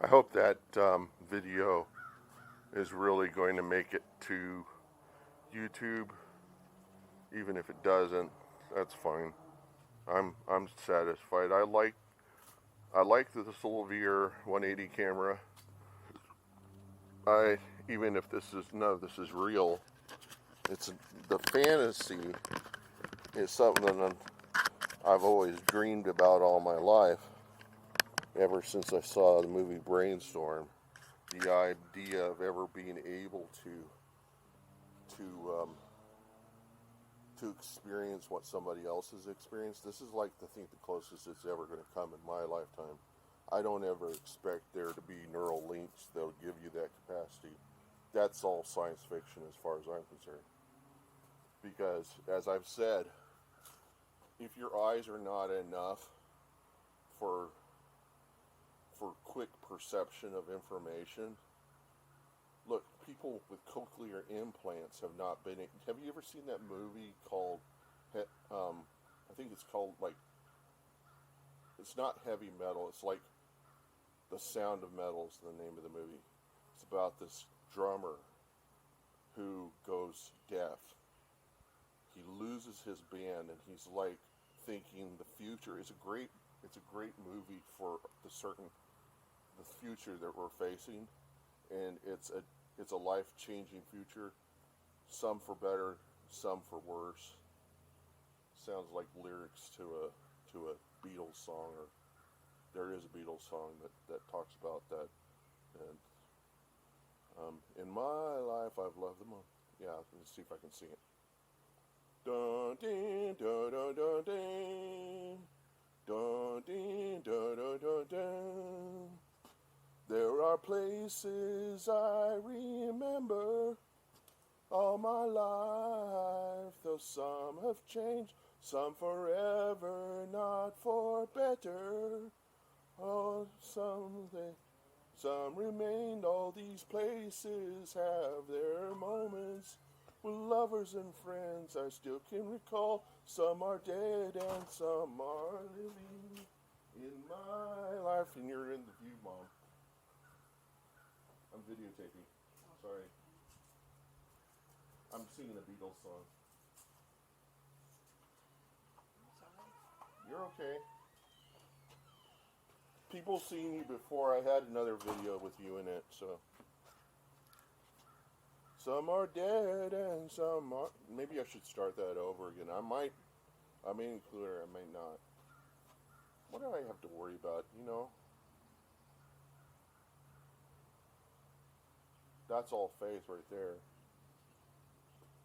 I hope that video is really going to make it to YouTube. Even if it doesn't, that's fine. I'm satisfied. I like this Silvier 180 camera. Even if this is real. It's the fantasy is something that I've always dreamed about all my life. Ever since I saw the movie Brainstorm, the idea of ever being able to experience what somebody else has experienced. This is like the closest it's ever going to come in my lifetime. I don't ever expect there to be neural links that'll give you that capacity. That's all science fiction as far as I'm concerned. Because, as I've said, if your eyes are not enough for quick perception of information, look, people with cochlear implants have not been... Have you ever seen that movie called... I think it's called, like... It's not Heavy Metal. It's like The Sound of Metal is the name of the movie. It's about this drummer who goes deaf. He loses his band, and he's like thinking the future is a great movie for the future that we're facing, and it's a life-changing future, some for better, some for worse. Sounds like lyrics to a Beatles song, or there is a Beatles song that talks about that. And in my life, I've loved them all. Yeah, let's see if I can sing it. Dun ding dun dun dun ding, dun ding dun dun dun dun. There are places I remember all my life, though some have changed, some forever, not for better. Oh, some remained. All these places have their moments with lovers and friends I still can recall. Some are dead and some are living in my life. And you're in the view, Mom. I'm videotaping. Sorry. I'm singing a Beatles song. You're okay. People seen you before. I had another video with you in it, so. Some are dead and some are... Maybe I should start that over again. I may include it, I may not. What do I have to worry about, you know? That's all faith right there.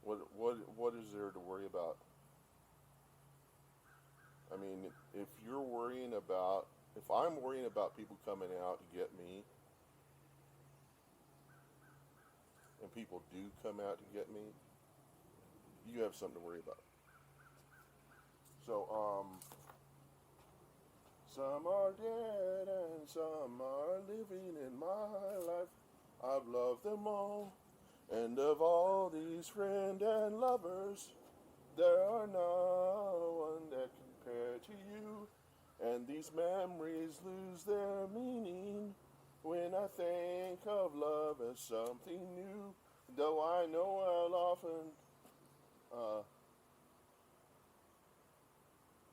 What is there to worry about? I mean, if I'm worrying about people coming out to get me, and people do come out to get me, you have something to worry about. So, some are dead and some are living in my life. I've loved them all, and of all these friends and lovers, there are no one that compare to you. And these memories lose their meaning when I think of love as something new. Though I know I'll often...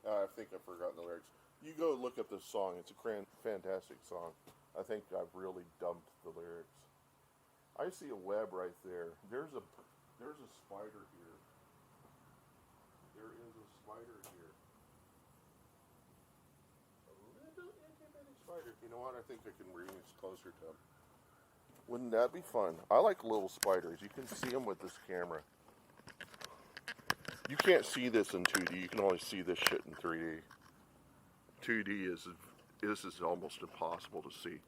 I think I've forgotten the lyrics. You go look up this song. It's a fantastic song. I think I've really dumped the lyrics. I see a web right there. There's a spider here. There is a spider here. A little itty-bitty spider. You know what? I think I can bring this closer to him. Wouldn't that be fun? I like little spiders. You can see them with this camera. You can't see this in 2D. You can only see this shit in 3D. 2D is almost impossible to see.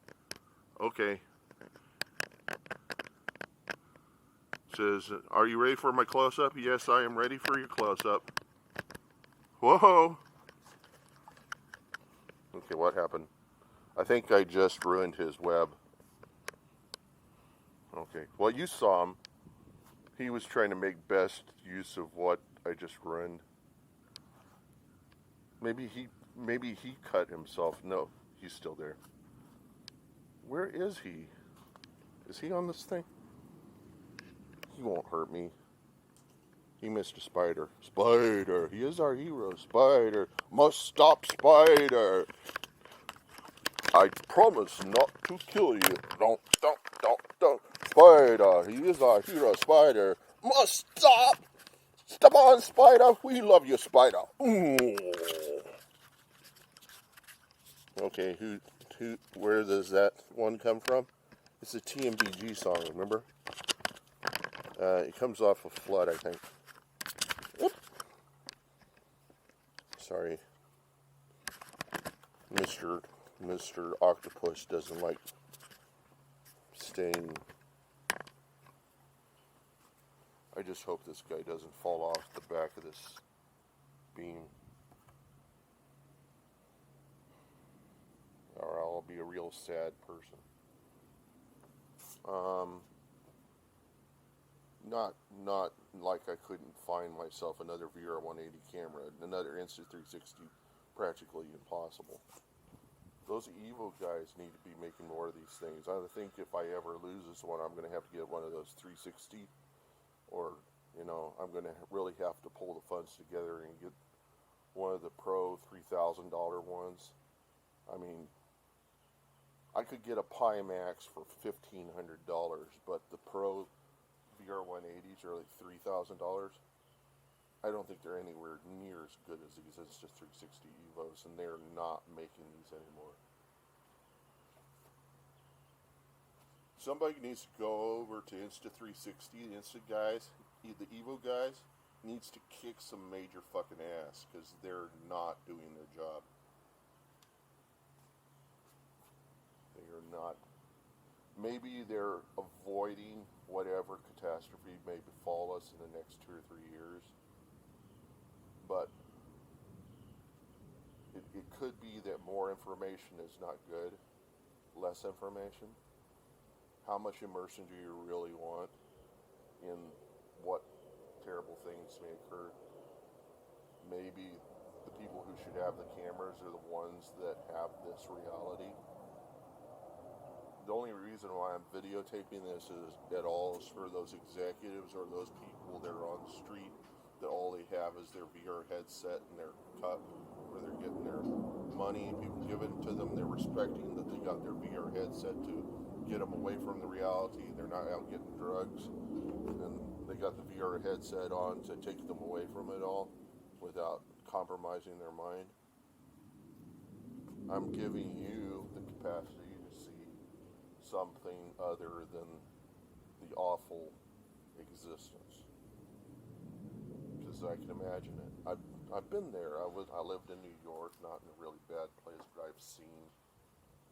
Okay. Says, are you ready for my close-up? Yes, I am ready for your close-up. Whoa! Okay, what happened? I think I just ruined his web. Okay, well, you saw him. He was trying to make best use of what I just ruined. Maybe he cut himself. No, he's still there. Where is he? Is he on this thing? He won't hurt me. He missed a spider. Spider! He is our hero. Spider! Must stop Spider! I promise not to kill you. Don't. Spider! He is our hero. Spider! Must stop! Step on, Spider! We love you, Spider! Ooh. Okay, where does that one come from? It's a TMDG song, remember? It comes off of Flood, I think. Whoop. Sorry. Mr. Octopus doesn't like staying. I just hope this guy doesn't fall off the back of this beam. Or I'll be a real sad person. Not like I couldn't find myself another VR180 camera, another Insta360, practically impossible. Those Evo guys need to be making more of these things. I think if I ever lose this one, I'm going to have to get one of those 360, or, I'm going to really have to pull the funds together and get one of the Pro $3,000 ones. I mean, I could get a Pimax for $1,500, but the Pro VR180s are like $3,000. I don't think they're anywhere near as good as these Insta360 Evos, and they're not making these anymore. Somebody needs to go over to Insta360, the Insta guys, the Evo guys, needs to kick some major fucking ass, because they're not doing their job. They are not. Maybe they're avoiding whatever catastrophe may befall us in the next 2 or 3 years. But it could be that more information is not good. Less information. How much immersion do you really want in what terrible things may occur? Maybe the people who should have the cameras are the ones that have this reality. The only reason why I'm videotaping this at all is for those executives or those people that are on the street that all they have is their VR headset in their cup, where they're getting their money, people give it to them, they're respecting that they got their VR headset to get them away from the reality. They're not out getting drugs, and they got the VR headset on to take them away from it all without compromising their mind. I'm giving you the capacity to see something other than the awful existence, because I can imagine it. I've been there. I lived in New York, not in a really bad place, but I've seen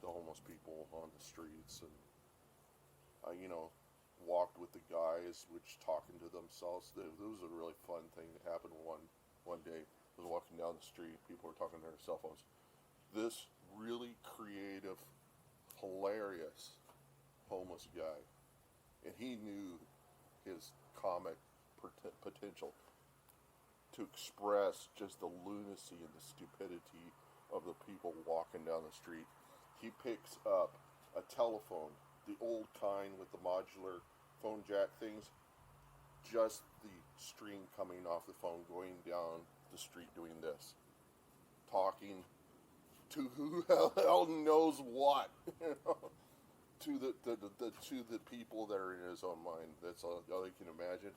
the homeless people on the streets, and I walked with the guys which talking to themselves. It was a really fun thing that happened one day. I was walking down the street, people were talking to their cell phones. This really creative, hilarious homeless guy, and he knew his comic potential to express just the lunacy and the stupidity of the people walking down the street. He picks up a telephone, the old kind with the modular phone jack things, just the string coming off the phone, going down the street doing this, talking to who hell knows what, to the people that are in his own mind. That's all I can imagine.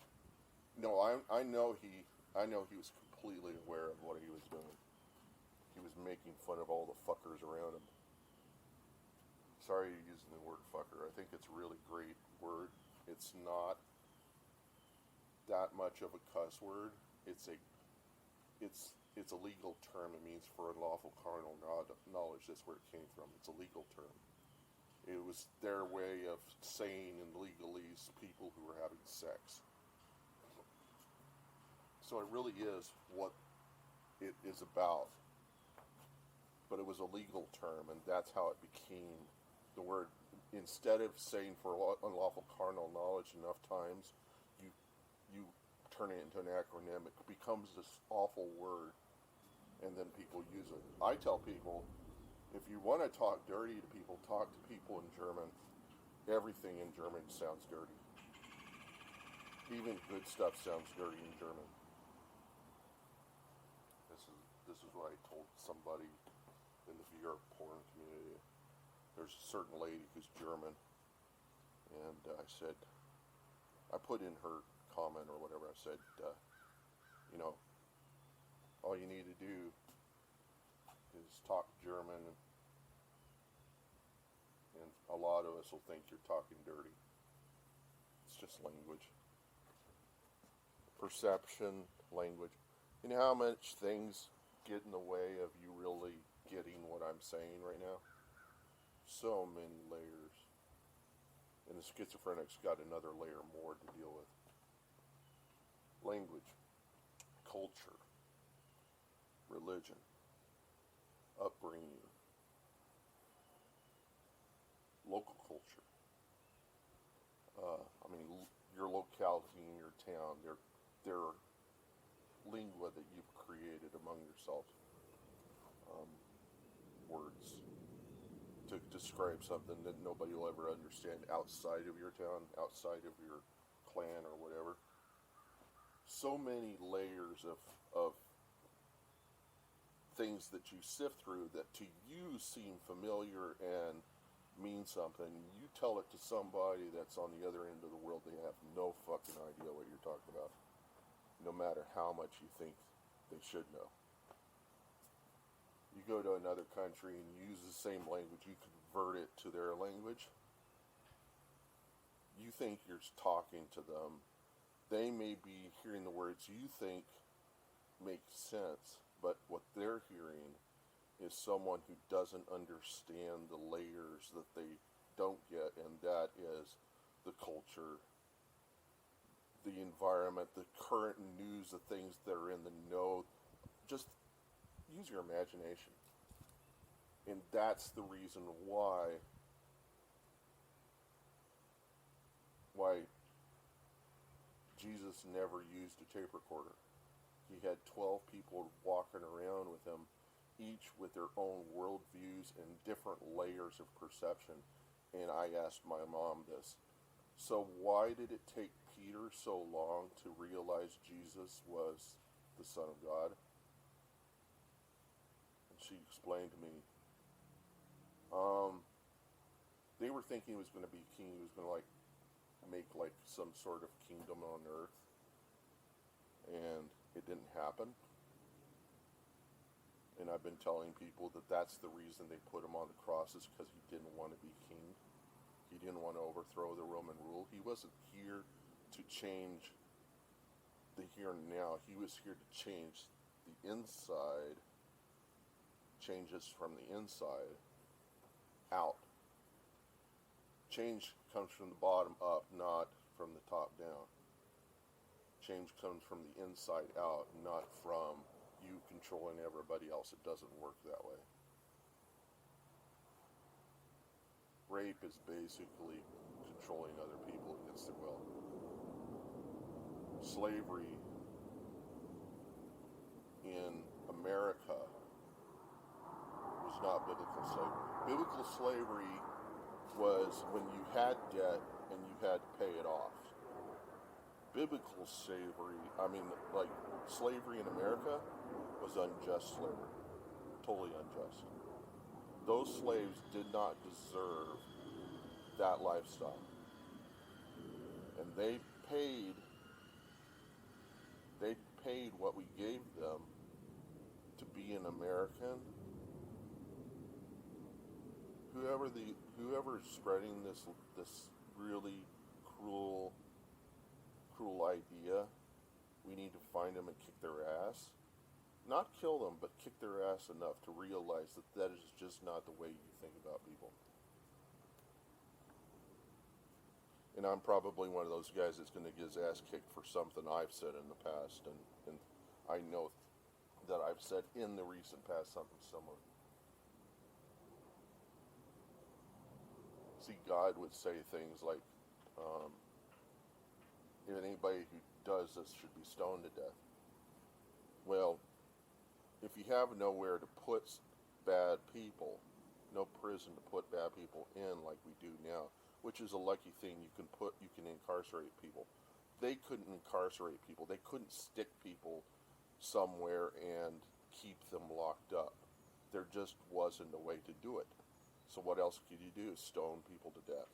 No, I know he was completely aware of what he was doing. He was making fun of all the fuckers around him. Sorry using the word fucker. I think it's a really great word. It's not that much of a cuss word. It's a legal term. It means for unlawful carnal knowledge. That's where it came from. It's a legal term. It was their way of saying in legalese people who were having sex. So it really is what it is about. But it was a legal term, and that's how it became the word. Instead of saying for unlawful carnal knowledge enough times, you turn it into an acronym. It becomes this awful word, and then people use it. I tell people, If you want to talk dirty to people, talk to people in German. Everything in German sounds dirty. Even good stuff sounds dirty in German. This is what I told somebody in the VR porn community. There's a certain lady who's German, and I said, I put in her comment or whatever, I said, all you need to do is talk German, and a lot of us will think you're talking dirty. It's just language. Perception, language. You know how much things get in the way of you really getting what I'm saying right now? So many layers. And the schizophrenic's got another layer more to deal with. Language, culture, religion, upbringing, local culture. Your locality in your town, their lingua that you've created among yourself. Words to describe something that nobody will ever understand outside of your town, outside of your clan or whatever. So many layers of things that you sift through that to you seem familiar and mean something. You tell it to somebody that's on the other end of the world, they have no fucking idea what you're talking about, no matter how much you think they should know. You go to another country and use the same language, you convert it to their language. You think you're talking to them. They may be hearing the words you think make sense, but what they're hearing is someone who doesn't understand the layers that they don't get, and that is the culture, the environment, the current news, the things that are in the know. Just use your imagination. And that's the reason why Jesus never used a tape recorder. He had 12 people walking around with him, each with their own worldviews and different layers of perception. And I asked my mom this. So why did it take Peter so long to realize Jesus was the Son of God? And she explained to me, they were thinking he was going to be king. He was going to make some sort of kingdom on earth. And it didn't happen. And I've been telling people that that's the reason they put him on the cross, is because he didn't want to be king. He didn't want to overthrow the Roman rule. He wasn't here to change the here and now. He was here to change the inside, change us from the inside out. Change comes from the bottom up, not from the top down. Change comes from the inside out, not from you controlling everybody else. It doesn't work that way. Rape is basically controlling other people against their will. Slavery in America was not biblical slavery. Biblical slavery was when you had debt and you had to pay it off. Biblical slavery, slavery in America was unjust slavery. Totally unjust. Those slaves did not deserve that lifestyle. And they paid what we gave them to be an American. Whoever is spreading this really cruel idea, we need to find them and kick their ass. Not kill them, but kick their ass enough to realize that is just not the way you think about people. And I'm probably one of those guys that's going to get his ass kicked for something I've said in the past, and I know that I've said in the recent past something similar. See, God would say things like, anybody who does this should be stoned to death. Well, if you have nowhere to put bad people, no prison to put bad people in like we do now, which is a lucky thing. You can incarcerate people. They couldn't incarcerate people. They couldn't stick people somewhere and keep them locked up. There just wasn't a way to do it. So what else could you do? Stone people to death.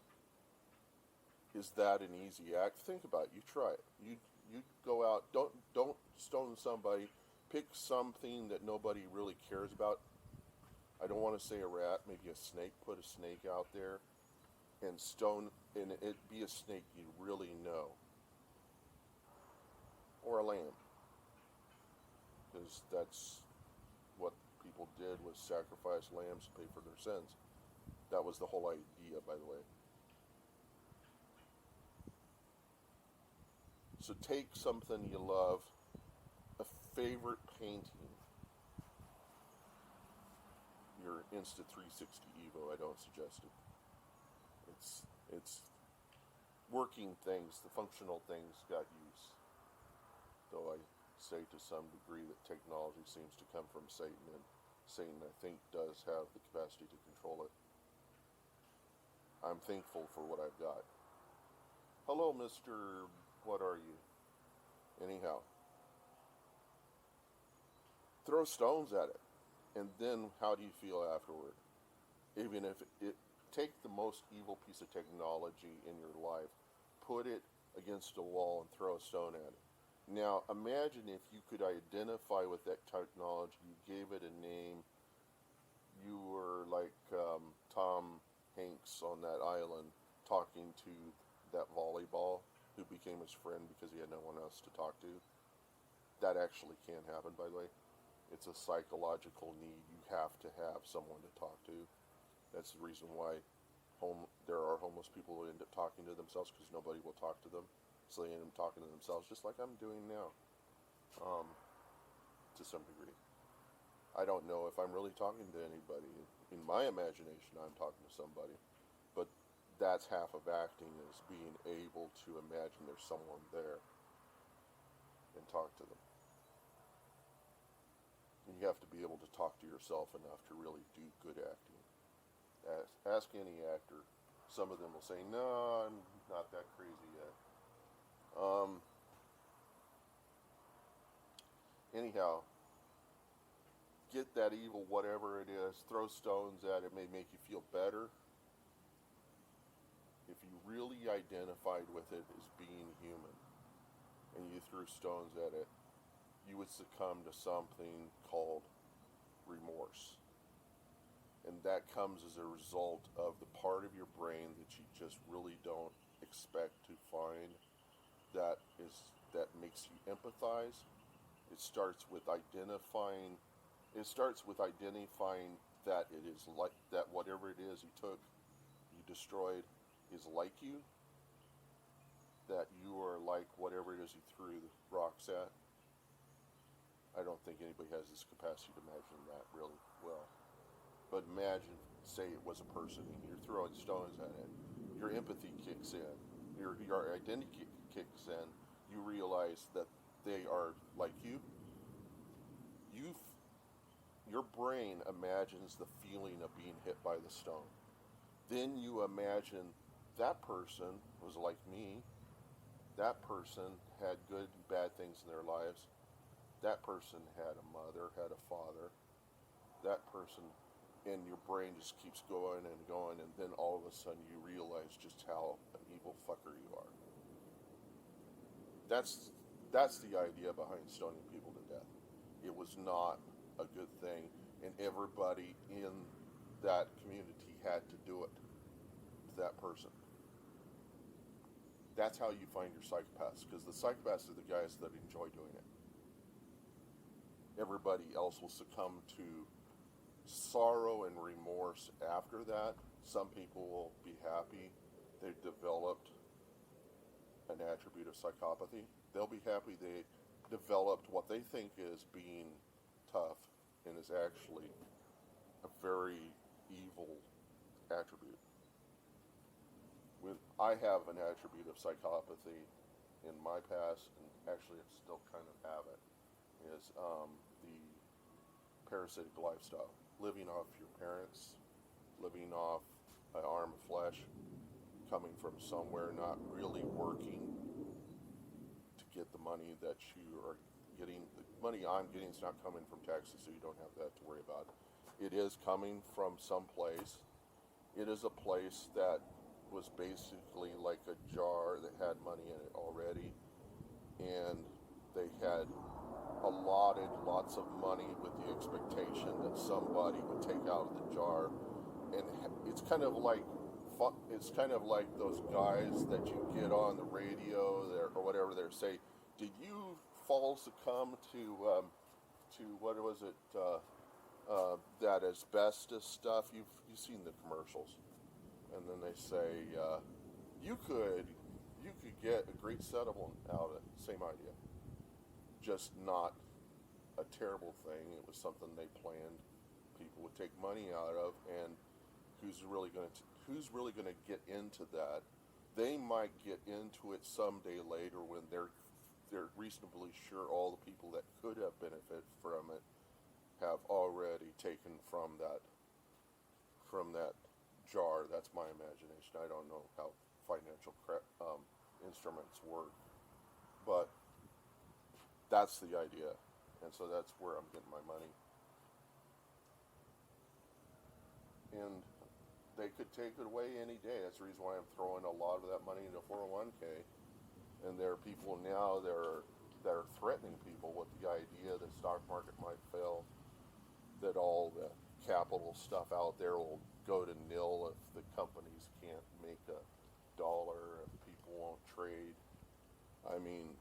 Is that an easy act? Think about it. You try it. You go out. Don't stone somebody. Pick something that nobody really cares about. I don't want to say a rat. Maybe a snake. Put a snake out there and stone, and it be a snake you really know, or a lamb, because that's what people did, was sacrifice lambs to pay for their sins. That was the whole idea, by the way. So take something you love, a favorite painting, your Insta360 Evo. I don't suggest it. It's working things, the functional things got use. Though I say to some degree that technology seems to come from Satan, and Satan, I think, does have the capacity to control it. I'm thankful for what I've got. Hello, Mr. What are you? Anyhow, throw stones at it, and then how do you feel afterward? Even if take the most evil piece of technology in your life, put it against a wall and throw a stone at it. Now, imagine if you could identify with that technology, you gave it a name, you were like Tom Hanks on that island talking to that volleyball who became his friend because he had no one else to talk to. That actually can happen, by the way. It's a psychological need. You have to have someone to talk to. That's the reason why there are homeless people who end up talking to themselves, because nobody will talk to them. So they end up talking to themselves, just like I'm doing now, to some degree. I don't know if I'm really talking to anybody. In my imagination, I'm talking to somebody. But that's half of acting, is being able to imagine there's someone there and talk to them. And you have to be able to talk to yourself enough to really do good acting. Ask any actor. Some of them will say, no, I'm not that crazy yet. Anyhow, get that evil, whatever it is, throw stones at it. May make you feel better. If you really identified with it as being human and you threw stones at it, you would succumb to something called remorse. And that comes as a result of the part of your brain that you just really don't expect to find that makes you empathize. It starts with identifying that it is like that whatever it is you destroyed is like you, that you are like whatever it is you threw the rocks at. I don't think anybody has this capacity to imagine that really well. But imagine, say it was a person, and you're throwing stones at it. Your empathy kicks in. Your identity kicks in. You realize that they are like you. Your brain imagines the feeling of being hit by the stone. Then you imagine that person was like me. That person had good and bad things in their lives. That person had a mother, had a father. That person, and your brain just keeps going, and then all of a sudden you realize just how an evil fucker you are. That's the idea behind stoning people to death. It was not a good thing, and everybody in that community had to do it to that person. That's how you find your psychopaths, because the psychopaths are the guys that enjoy doing it. Everybody else will succumb to sorrow and remorse after that. Some people will be happy they've developed an attribute of psychopathy. They'll be happy they developed what they think is being tough and is actually a very evil attribute. I have an attribute of psychopathy in my past, and actually I still kind of have it, is the parasitic lifestyle. Living off your parents, living off an arm of flesh, coming from somewhere, not really working to get the money that you are getting. The money I'm getting is not coming from taxes, so you don't have that to worry about. It is coming from someplace. It is a place that was basically like a jar that had money in it already, and they had allotted lots of money with the expectation that somebody would take out of the jar. And it's kind of like those guys that you get on the radio there or whatever. They say, "Did you fall succumb to what was it? That asbestos stuff?" You've seen the commercials, and then they say, "You could get a great settlement out of it." Same idea, just not a terrible thing. It was something they planned. People would take money out of, and who's really going to get into that? They might get into it someday later when they're reasonably sure all the people that could have benefit from it have already taken from that jar. That's my imagination. I don't know how financial instruments work, but that's the idea, and so that's where I'm getting my money. And they could take it away any day. That's the reason why I'm throwing a lot of that money into 401k. And there are people now that are threatening people with the idea the stock market might fail, that all the capital stuff out there will go to nil if the companies can't make $1, if people won't trade. I mean,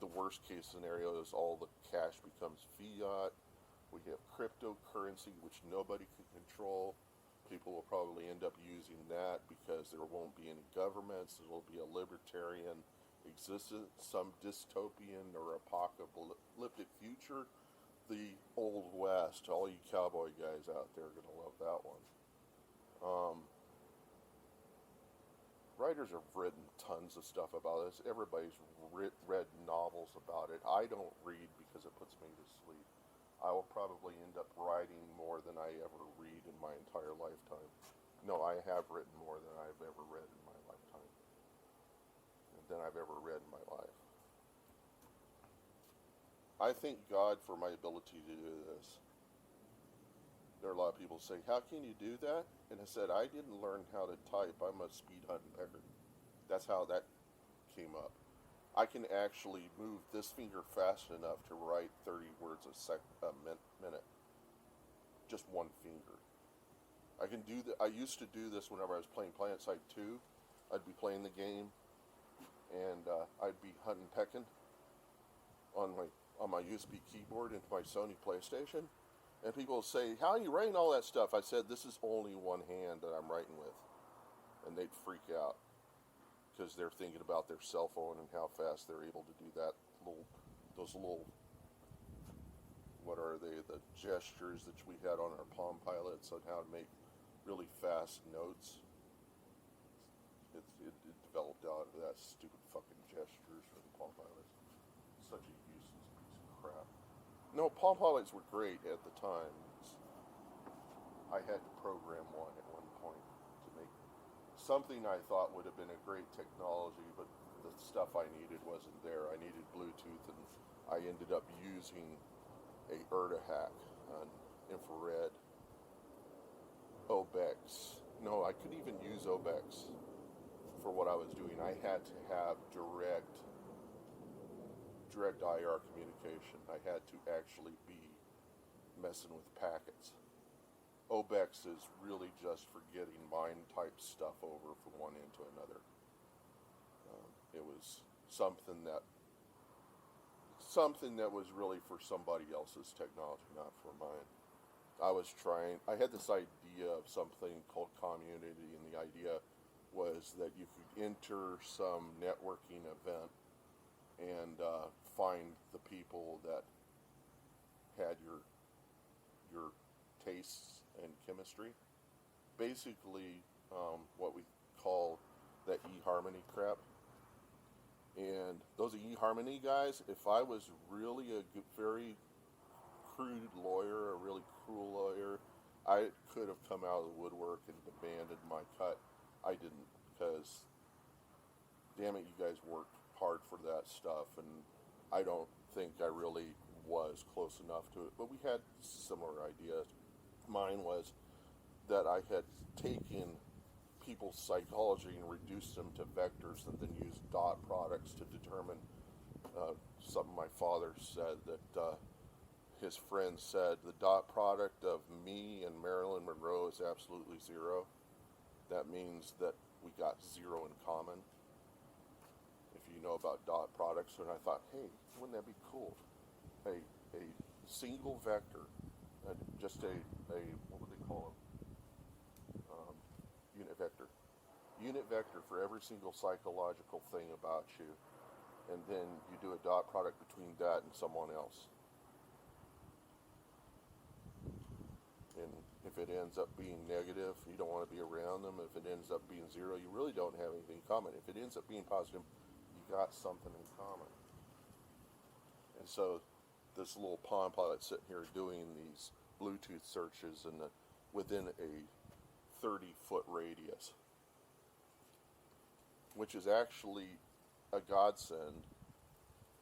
the worst case scenario is all the cash becomes fiat. We have cryptocurrency, which nobody can control. People will probably end up using that because there won't be any governments. There will be a libertarian existence, some dystopian or apocalyptic future. The Old West, all you cowboy guys out there are going to love that one. Writers have written tons of stuff about this. Everybody's read novels about it. I don't read because it puts me to sleep. I will probably end up writing more than I ever read in my entire lifetime. No, I have written more than I've ever read in my lifetime. Than I've ever read in my life. I thank God for my ability to do this. There are a lot of people who say, "How can you do that?" And I said, I didn't learn how to type. I'm a speed hunt and pecker. That's how that came up. I can actually move this finger fast enough to write 30 words a minute. Just one finger. I can do that. I used to do this whenever I was playing PlanetSide 2. I'd be playing the game, and I'd be hunting pecking on my USB keyboard into my Sony PlayStation. And people will say, "How are you writing all that stuff?" I said, "This is only one hand that I'm writing with." And they'd freak out because they're thinking about their cell phone and how fast they're able to do that. Those little, what are they? The gestures that we had on our Palm Pilots on how to make really fast notes. It developed out of that stupid fucking gestures for the Palm Pilots. Such a useless piece of crap. No, Palm Pilots were great at the time. I had to program one at one point to make something I thought would have been a great technology, but the stuff I needed wasn't there. I needed Bluetooth, and I ended up using a Erdahack, an infrared OBEX. No, I couldn't even use OBEX for what I was doing. I had to have direct IR communication. I had to actually be messing with packets. OBEX is really just for getting mine type stuff over from one end to another. It was something that was really for somebody else's technology, not for mine. I had this idea of something called community, and the idea was that you could enter some networking event and find the people that had your tastes and chemistry. Basically, what we call that eHarmony crap. And those eHarmony guys, if I was really a very crude lawyer, a really cruel lawyer, I could have come out of the woodwork and demanded my cut. I didn't, because damn it, you guys worked hard for that stuff, and I don't think I really was close enough to it. But we had similar ideas. Mine was that I had taken people's psychology and reduced them to vectors and then used dot products to determine something my father said that his friend said the dot product of me and Marilyn Monroe is absolutely zero. That means that we got zero in common. If you know about dot products, and I thought, hey, wouldn't that be cool? A single vector, just a what would they call them? Unit vector. Unit vector for every single psychological thing about you, and then you do a dot product between that and someone else. And if it ends up being negative, you don't want to be around them. If it ends up being zero, you really don't have anything in common. If it ends up being positive, you got something in common. And so this little Palm Pilot sitting here doing these Bluetooth searches within a 30-foot radius, which is actually a godsend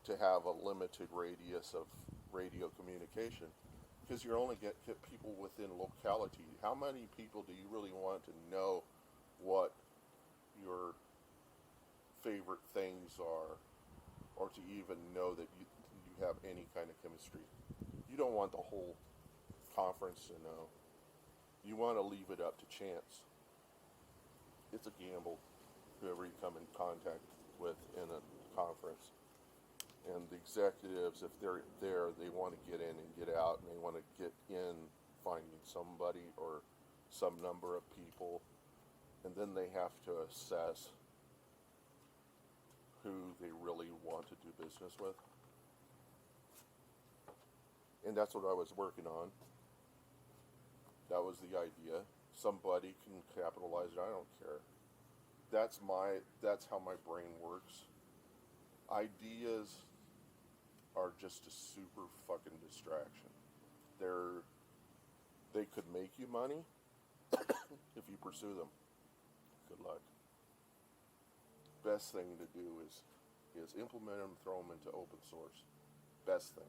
to have a limited radius of radio communication, because you only get people within locality. How many people do you really want to know what your favorite things are, or to even know that you have any kind of chemistry? You don't want the whole conference to know. You want to leave it up to chance. It's a gamble, whoever you come in contact with in a conference. And the executives, if they're there, they want to get in and get out, and they want to get in finding somebody or some number of people, and then they have to assess who they really want to do business with. And that's what I was working on. That was the idea. Somebody can capitalize it. I don't care. That's how my brain works. Ideas are just a super fucking distraction. They could make you money if you pursue them. Good luck. Best thing to do is implement them, throw them into open source. Best thing.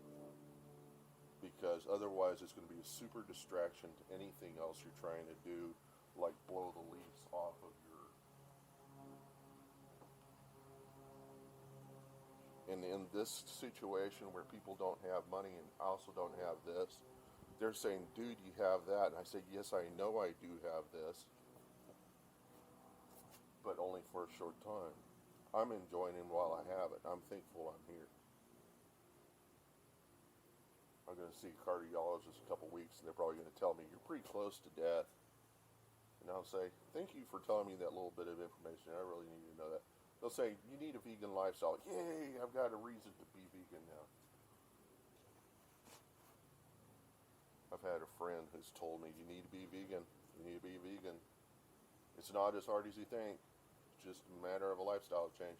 Because otherwise it's going to be a super distraction to anything else you're trying to do, like blow the leaves off of your... And in this situation where people don't have money and also don't have this, they're saying, dude, you have that. And I say, yes, I know I do have this, but only for a short time. I'm enjoying it while I have it. I'm thankful I'm here. I'm going to see a cardiologist in a couple weeks, and they're probably going to tell me, you're pretty close to death. And I'll say, thank you for telling me that little bit of information. I really need to know that. They'll say, you need a vegan lifestyle. Yay, I've got a reason to be vegan now. I've had a friend who's told me, you need to be vegan. You need to be vegan. It's not as hard as you think. It's just a matter of a lifestyle change.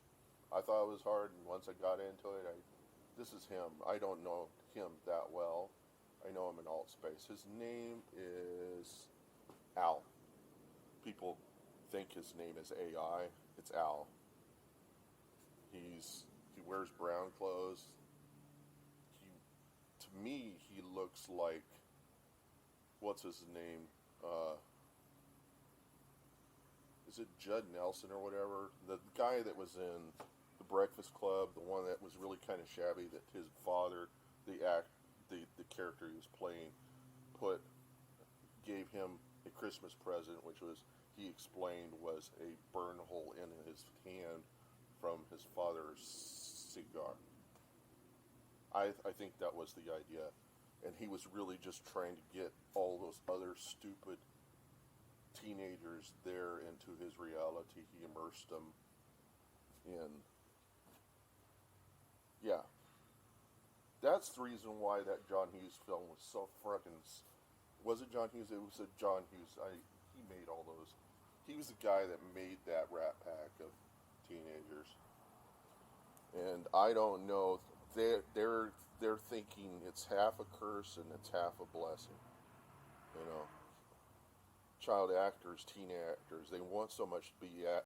I thought it was hard, and once I got into it, this is him. I don't know him that well. I know him in alt space. His name is Al. People think his name is AI. It's Al. He wears brown clothes. To me, he looks like, what's his name? Is it Judd Nelson or whatever? The guy that was in The Breakfast Club, the one that was really kind of shabby, that his father, the character he was playing, gave him a Christmas present, which was, he explained, was a burn hole in his hand from his father's cigar. I think that was the idea. And he was really just trying to get all those other stupid teenagers there into his reality. He immersed them in... Yeah. That's the reason why that John Hughes film was so fucking... Was it John Hughes? It was a John Hughes. He made all those. He was the guy that made that Rat Pack of teenagers. And I don't know... They're thinking it's half a curse and it's half a blessing. You know, child actors, teen actors. They want so much to be